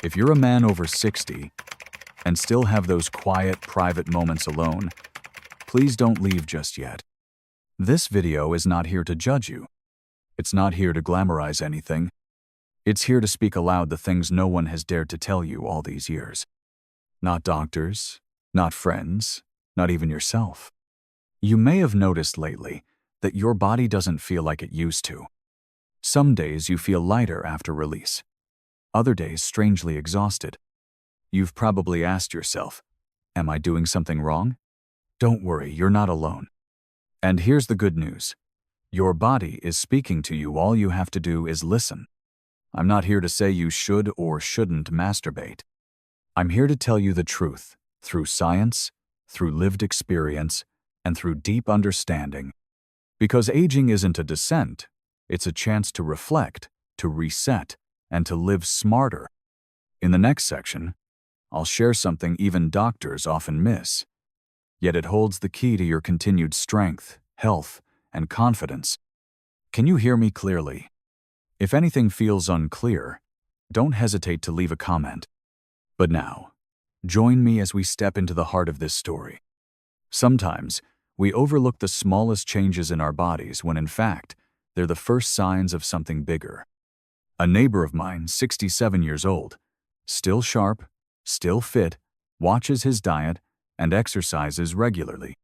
If you're a man over 60 and still have those quiet, private moments alone, please don't leave just yet. This video is not here to judge you. It's not here to glamorize anything. It's here to speak aloud the things no one has dared to tell you all these years. Not doctors, not friends, not even yourself. You may have noticed lately that your body doesn't feel like it used to. Some days you feel lighter after release. Other days strangely exhausted. You've probably asked yourself, am I doing something wrong? Don't worry, you're not alone. And here's the good news. Your body is speaking to you. All you have to do is listen. I'm not here to say you should or shouldn't masturbate. I'm here to tell you the truth, through science, through lived experience, and through deep understanding. Because aging isn't a descent, it's a chance to reflect, to reset, and to live smarter. In the next section, I'll share something even doctors often miss. Yet it holds the key to your continued strength, health, and confidence. Can you hear me clearly? If anything feels unclear, don't hesitate to leave a comment. But now, join me as we step into the heart of this story. Sometimes, we overlook the smallest changes in our bodies when in fact, they're the first signs of something bigger. A neighbor of mine, 67 years old, still sharp, still fit, watches his diet, and exercises regularly.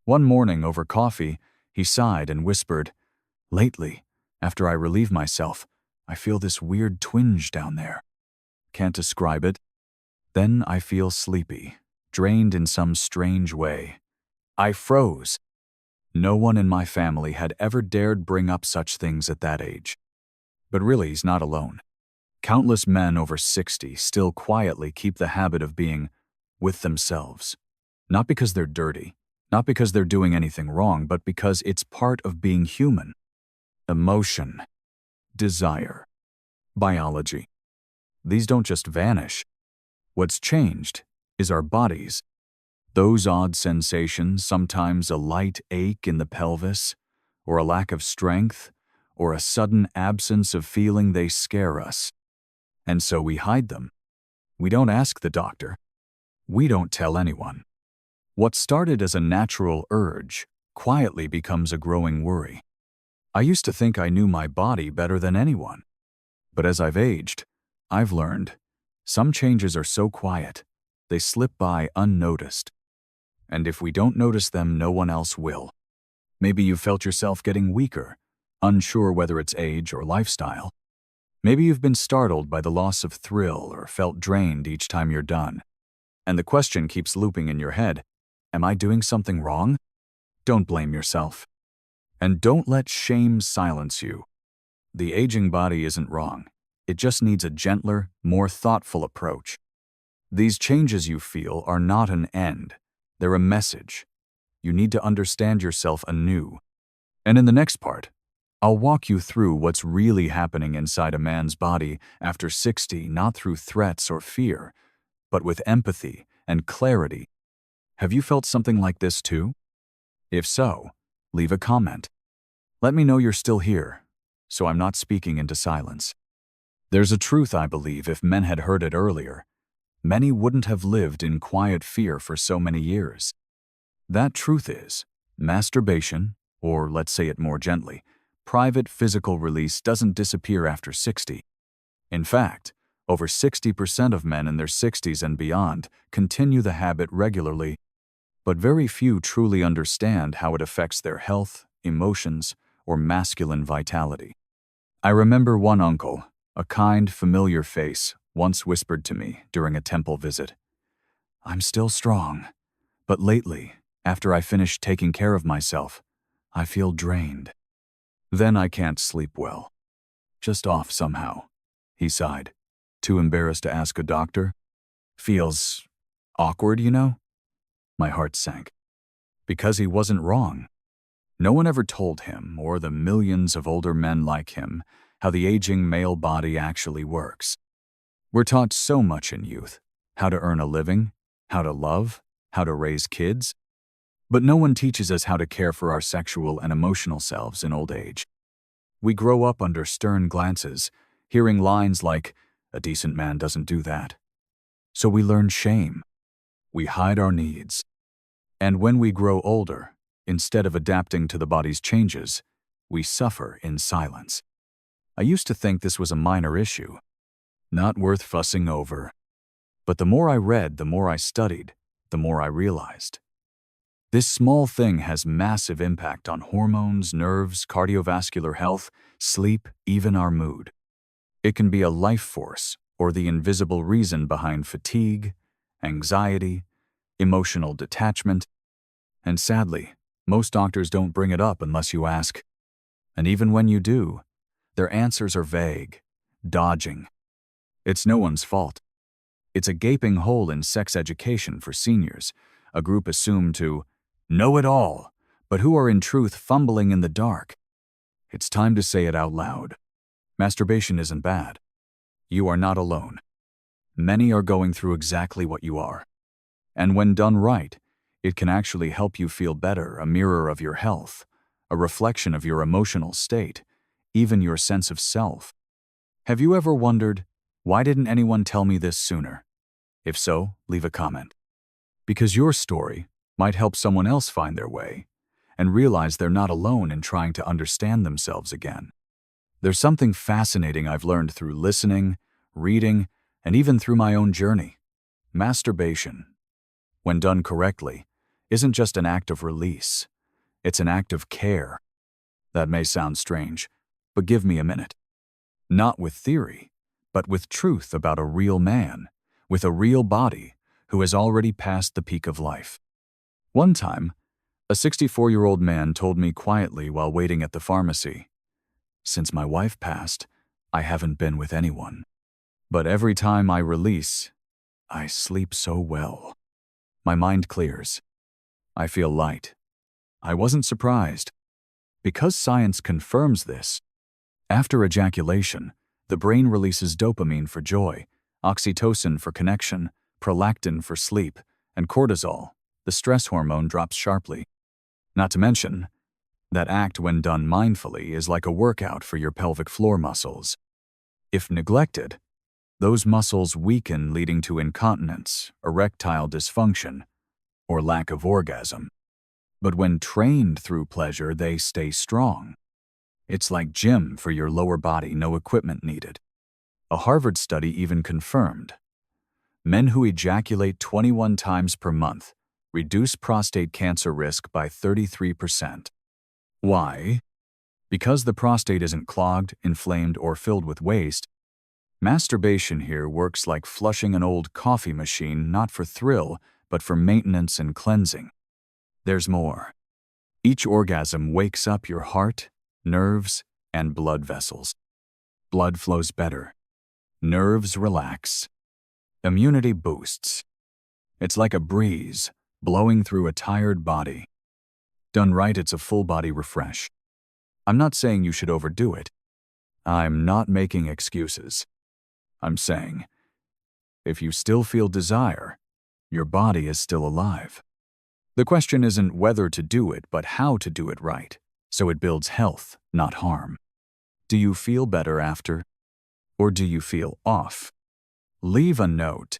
One morning over coffee, he sighed and whispered, "Lately, after I relieve myself, I feel this weird twinge down there. Can't describe it. Then I feel sleepy, drained in some strange way." I froze. No one in my family had ever dared bring up such things at that age. But really, he's not alone. Countless men over 60 still quietly keep the habit of being with themselves. Not because they're dirty, not because they're doing anything wrong, but because it's part of being human. Emotion, desire, biology. These don't just vanish. What's changed is our bodies. Those odd sensations, sometimes a light ache in the pelvis, or a lack of strength, or a sudden absence of feeling, they scare us. And so we hide them. We don't ask the doctor. We don't tell anyone. What started as a natural urge quietly becomes a growing worry. I used to think I knew my body better than anyone. But as I've aged, I've learned some changes are so quiet, they slip by unnoticed. And if we don't notice them, no one else will. Maybe you've felt yourself getting weaker, unsure whether it's age or lifestyle. Maybe you've been startled by the loss of thrill or felt drained each time you're done. And the question keeps looping in your head, am I doing something wrong? Don't blame yourself. And don't let shame silence you. The aging body isn't wrong. It just needs a gentler, more thoughtful approach. These changes you feel are not an end. They're a message. You need to understand yourself anew. And in the next part, I'll walk you through what's really happening inside a man's body after 60, not through threats or fear, but with empathy and clarity. Have you felt something like this too? If so, leave a comment. Let me know you're still here, so I'm not speaking into silence. There's a truth I believe if men had heard it earlier, many wouldn't have lived in quiet fear for so many years. That truth is, masturbation, or let's say it more gently, private physical release doesn't disappear after 60. In fact, over 60% of men in their 60s and beyond continue the habit regularly, but very few truly understand how it affects their health, emotions, or masculine vitality. I remember one uncle, a kind, familiar face, once whispered to me during a temple visit, "I'm still strong, but lately, after I finish taking care of myself, I feel drained. Then I can't sleep well. Just off somehow," he sighed, too embarrassed to ask a doctor. "Feels awkward, you know?" My heart sank. Because he wasn't wrong. No one ever told him, or the millions of older men like him, how the aging male body actually works. We're taught so much in youth, how to earn a living, how to love, how to raise kids. But no one teaches us how to care for our sexual and emotional selves in old age. We grow up under stern glances, hearing lines like, A decent man doesn't do that. So we learn shame. We hide our needs. And when we grow older, instead of adapting to the body's changes, we suffer in silence. I used to think this was a minor issue, not worth fussing over. But the more I read, the more I studied, the more I realized. This small thing has massive impact on hormones, nerves, cardiovascular health, sleep, even our mood. It can be a life force or the invisible reason behind fatigue, anxiety, emotional detachment, and sadly, most doctors don't bring it up unless you ask. And even when you do, their answers are vague, dodging. It's no one's fault. It's a gaping hole in sex education for seniors, a group assumed to know it all, but who are in truth fumbling in the dark. It's time to say it out loud. Masturbation isn't bad. You are not alone. Many are going through exactly what you are. And when done right, it can actually help you feel better, a mirror of your health, a reflection of your emotional state, even your sense of self. Have you ever wondered, why didn't anyone tell me this sooner? If so, leave a comment. Because your story might help someone else find their way and realize they're not alone in trying to understand themselves again. There's something fascinating I've learned through listening, reading, and even through my own journey. Masturbation, when done correctly, isn't just an act of release. It's an act of care. That may sound strange, but give me a minute. Not with theory, but with truth about a real man, with a real body who has already passed the peak of life. One time, a 64-year-old man told me quietly while waiting at the pharmacy, "Since my wife passed, I haven't been with anyone. But every time I release, I sleep so well. My mind clears. I feel light." I wasn't surprised. Because science confirms this. After ejaculation, the brain releases dopamine for joy, oxytocin for connection, prolactin for sleep, and cortisol, the stress hormone, drops sharply. Not to mention, that act when done mindfully is like a workout for your pelvic floor muscles. If neglected, those muscles weaken, leading to incontinence, erectile dysfunction, or lack of orgasm. But when trained through pleasure, they stay strong. It's like gym for your lower body, no equipment needed. A Harvard study even confirmed men who ejaculate 21 times per month reduce prostate cancer risk by 33%. Why? Because the prostate isn't clogged, inflamed, or filled with waste. Masturbation here works like flushing an old coffee machine, not for thrill, but for maintenance and cleansing. There's more. Each orgasm wakes up your heart, nerves, and blood vessels. Blood flows better. Nerves relax. Immunity boosts. It's like a breeze blowing through a tired body. Done right, it's a full-body refresh. I'm not saying you should overdo it. I'm not making excuses. I'm saying, if you still feel desire, your body is still alive. The question isn't whether to do it, but how to do it right, so it builds health, not harm. Do you feel better after? Or do you feel off? Leave a note.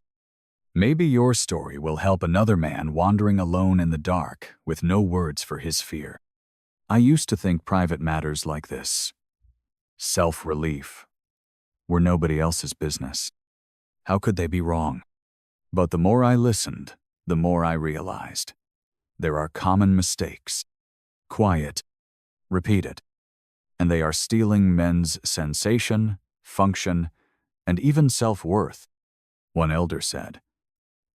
Maybe your story will help another man wandering alone in the dark with no words for his fear. I used to think private matters like this, self-relief, were nobody else's business. How could they be wrong? But the more I listened, the more I realized. There are common mistakes. Quiet, repeated, and they are stealing men's sensation, function, and even self-worth. One elder said,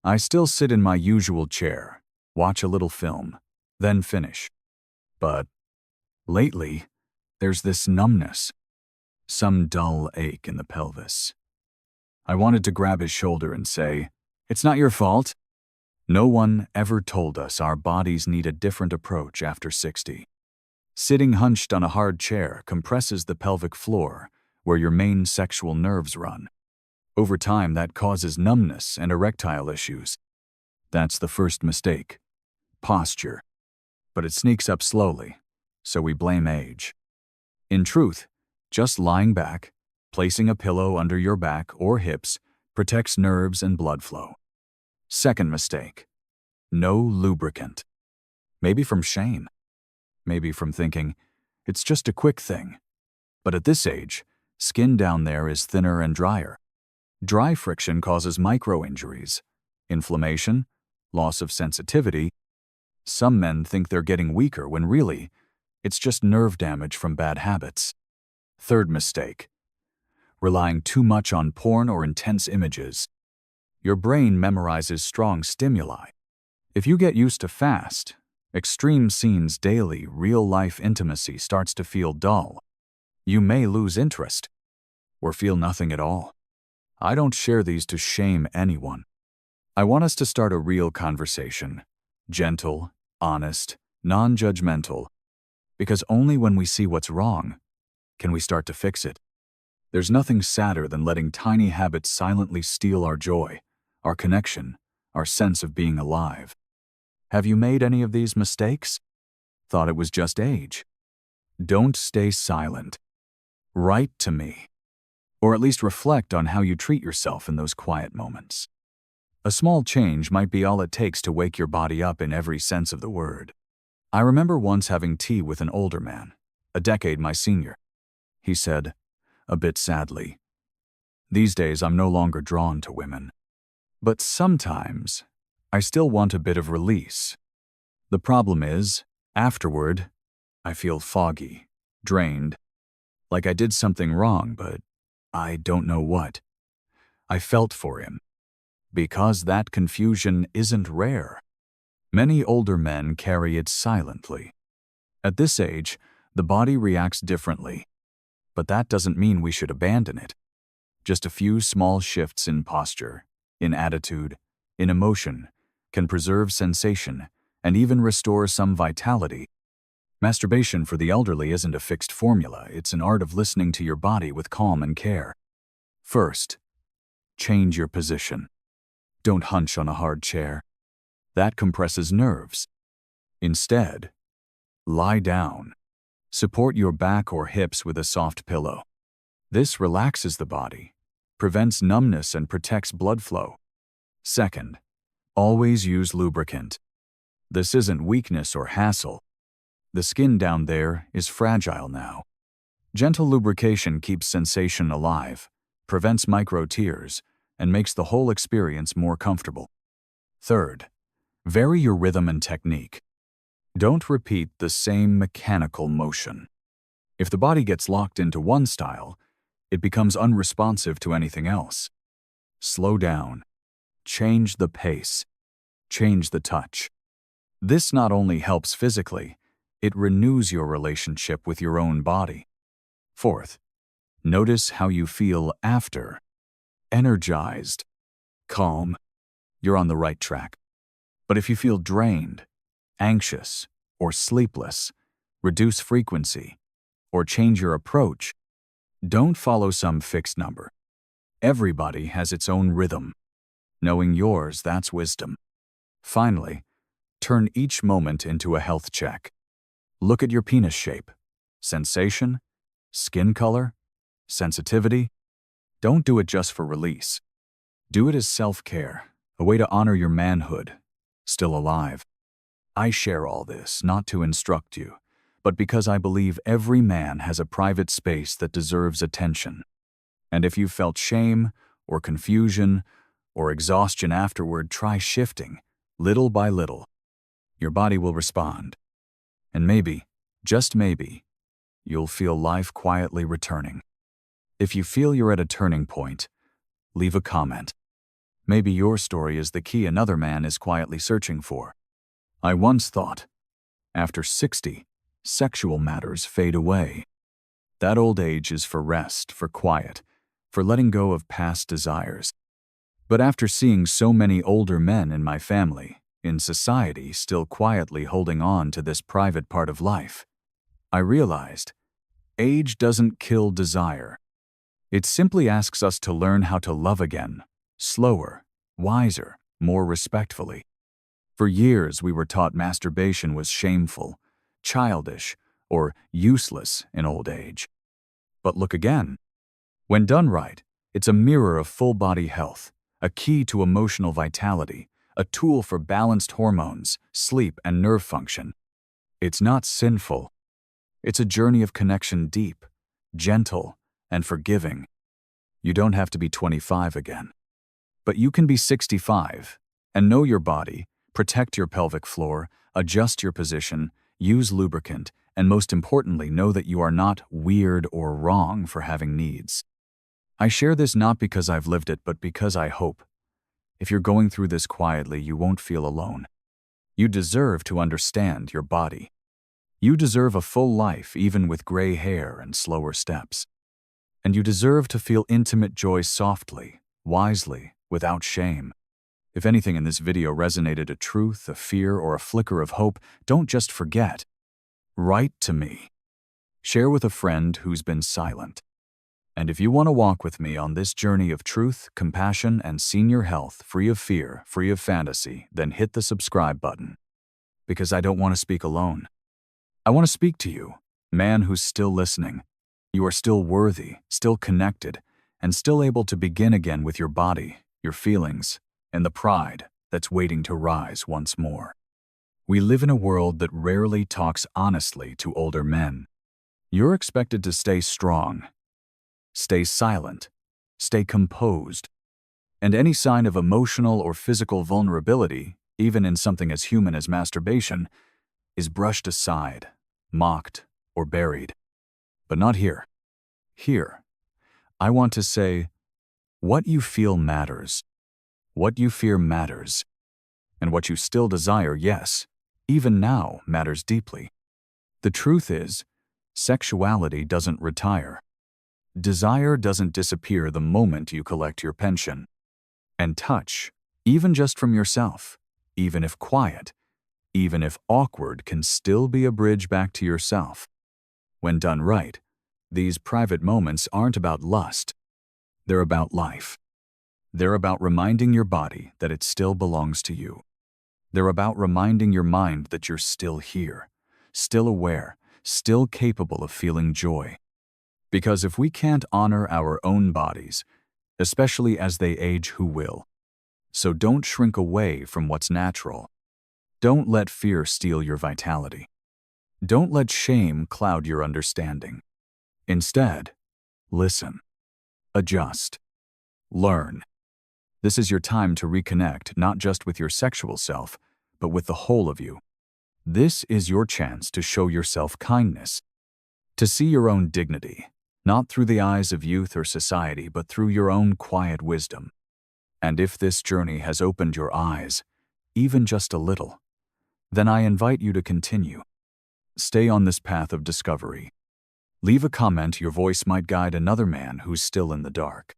"I still sit in my usual chair, watch a little film, then finish. But lately, there's this numbness, some dull ache in the pelvis." I wanted to grab his shoulder and say, "It's not your fault." No one ever told us our bodies need a different approach after 60. Sitting hunched on a hard chair compresses the pelvic floor, where your main sexual nerves run. Over time, that causes numbness and erectile issues. That's the first mistake. Posture. But it sneaks up slowly, so we blame age. In truth, just lying back, Placing a pillow under your back or hips protects nerves and blood flow. Second mistake, no lubricant. Maybe from shame. Maybe from thinking, it's just a quick thing. But at this age, skin down there is thinner and drier. Dry friction causes micro-injuries, inflammation, loss of sensitivity. Some men think they're getting weaker when really, it's just nerve damage from bad habits. Third mistake, relying too much on porn or intense images. Your brain memorizes strong stimuli. If you get used to fast, extreme scenes daily, real-life intimacy starts to feel dull. You may lose interest or feel nothing at all. I don't share these to shame anyone. I want us to start a real conversation, gentle, honest, non-judgmental, because only when we see what's wrong can we start to fix it. There's nothing sadder than letting tiny habits silently steal our joy, our connection, our sense of being alive. Have you made any of these mistakes? Thought it was just age? Don't stay silent. Write to me. Or at least reflect on how you treat yourself in those quiet moments. A small change might be all it takes to wake your body up in every sense of the word. I remember once having tea with an older man, a decade my senior. He said, a bit sadly, "These days I'm no longer drawn to women. But sometimes I still want a bit of release. The problem is, afterward, I feel foggy, drained, like I did something wrong, but I don't know what." I felt for him, because that confusion isn't rare. Many older men carry it silently. At this age, the body reacts differently, but that doesn't mean we should abandon it. Just a few small shifts in posture, in attitude, in emotion, can preserve sensation and even restore some vitality. Masturbation for the elderly isn't a fixed formula, it's an art of listening to your body with calm and care. First, change your position. Don't hunch on a hard chair. That compresses nerves. Instead, lie down. Support your back or hips with a soft pillow. This relaxes the body, prevents numbness, and protects blood flow. Second, always use lubricant. This isn't weakness or hassle. The skin down there is fragile now. Gentle lubrication keeps sensation alive, prevents micro tears, and makes the whole experience more comfortable. Third, vary your rhythm and technique. Don't repeat the same mechanical motion. If the body gets locked into one style, it becomes unresponsive to anything else. Slow down. Change the pace. Change the touch. This not only helps physically, it renews your relationship with your own body. Fourth, notice how you feel after. Energized, calm, you're on the right track. But if you feel drained, anxious, or sleepless, reduce frequency, or change your approach. Don't follow some fixed number. Everybody has its own rhythm. Knowing yours, that's wisdom. Finally, turn each moment into a health check. Look at your penis shape, sensation, skin color, sensitivity. Don't do it just for release. Do it as self-care, a way to honor your manhood, still alive. I share all this not to instruct you, but because I believe every man has a private space that deserves attention. And if you felt shame or confusion or exhaustion afterward, try shifting, little by little. Your body will respond. And maybe, just maybe, you'll feel life quietly returning. If you feel you're at a turning point, leave a comment. Maybe your story is the key another man is quietly searching for. I once thought, after 60, sexual matters fade away. That old age is for rest, for quiet, for letting go of past desires. But after seeing so many older men in my family, in society, still quietly holding on to this private part of life, I realized age doesn't kill desire. It simply asks us to learn how to love again, slower, wiser, more respectfully. For years, we were taught masturbation was shameful, childish, or useless in old age. But look again. When done right, it's a mirror of full-body health, a key to emotional vitality, a tool for balanced hormones, sleep, and nerve function. It's not sinful. It's a journey of connection deep, gentle, and forgiving. You don't have to be 25 again. But you can be 65 and know your body, protect your pelvic floor, adjust your position, use lubricant, and most importantly, know that you are not weird or wrong for having needs. I share this not because I've lived it, but because I hope. If you're going through this quietly, you won't feel alone. You deserve to understand your body. You deserve a full life, even with gray hair and slower steps. And you deserve to feel intimate joy softly, wisely, without shame. If anything in this video resonated a truth, a fear, or a flicker of hope, don't just forget. Write to me. Share with a friend who's been silent. And if you want to walk with me on this journey of truth, compassion, and senior health, free of fear, free of fantasy, then hit the subscribe button. Because I don't want to speak alone. I want to speak to you, man who's still listening. You are still worthy, still connected, and still able to begin again with your body, your feelings, and the pride that's waiting to rise once more. We live in a world that rarely talks honestly to older men. You're expected to stay strong, stay silent, stay composed, and any sign of emotional or physical vulnerability, even in something as human as masturbation, is brushed aside, mocked, or buried. But not here. Here, I want to say, what you feel matters. What you fear matters. And what you still desire, yes, even now, matters deeply. The truth is, sexuality doesn't retire. Desire doesn't disappear the moment you collect your pension. And touch, even just from yourself, even if quiet, even if awkward, can still be a bridge back to yourself. When done right, these private moments aren't about lust. They're about life. They're about reminding your body that it still belongs to you. They're about reminding your mind that you're still here, still aware, still capable of feeling joy. Because if we can't honor our own bodies, especially as they age, who will? So don't shrink away from what's natural. Don't let fear steal your vitality. Don't let shame cloud your understanding. Instead, listen, adjust, learn. This is your time to reconnect not just with your sexual self, but with the whole of you. This is your chance to show yourself kindness, to see your own dignity, not through the eyes of youth or society, but through your own quiet wisdom. And if this journey has opened your eyes, even just a little, then I invite you to continue. Stay on this path of discovery. Leave a comment. Your voice might guide another man who's still in the dark.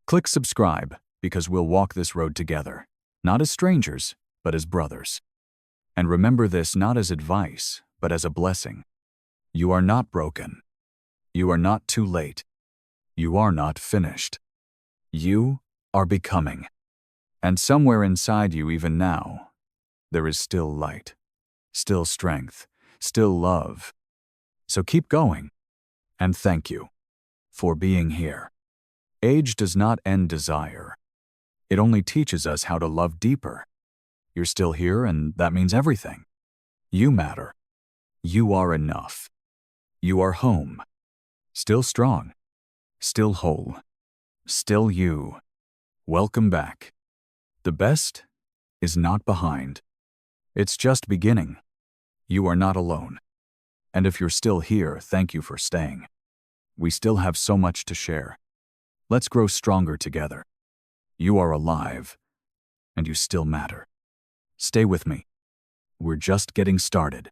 Click subscribe, because we'll walk this road together, not as strangers, but as brothers. And remember this not as advice, but as a blessing. You are not broken. You are not too late. You are not finished. You are becoming. And somewhere inside you, even now, there is still light, still strength, still love. So keep going. And thank you for being here. Age does not end desire. It only teaches us how to love deeper. You're still here, and that means everything. You matter. You are enough. You are home. Still strong. Still whole. Still you. Welcome back. The best is not behind. It's just beginning. You are not alone. And if you're still here, thank you for staying. We still have so much to share. Let's grow stronger together. You are alive, and you still matter. Stay with me. We're just getting started.